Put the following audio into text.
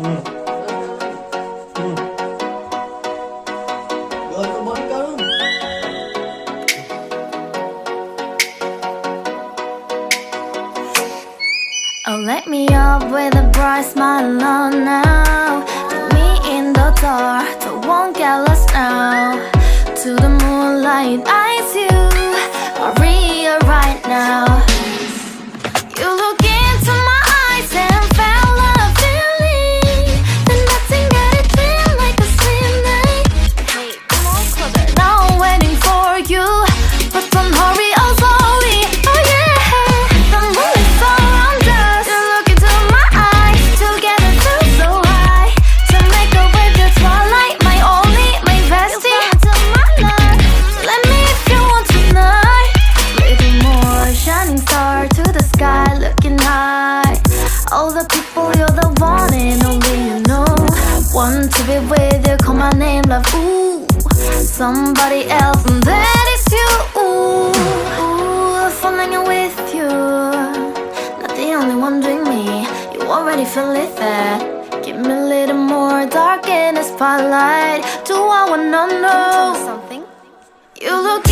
Oh, let me up with a bright smile on now. Put me in the dark, so won't get lost now. To the moonlight, eyes you, Maria right now. You look into my eyes and felt a feeling. Then nothing got it feel like a sweet night. Hey, come on closer. Now I'm waiting for you, but don't hurry, oh slowly. Oh yeah, the moon is around us. You look into my eyes, together feel so high. To make a way the twilight, my only, my bestie. You fall into my life. Let me if you want tonight. Little more shining star to the sky, looking high. All the people, you're the one and only you know. Want to be with you, call my name, love, ooh. Somebody else, and that is you, ooh. Falling in with you, not the only one doing me. You already feel it there. Give me a little more dark in the spotlight. Do I wanna know something? You look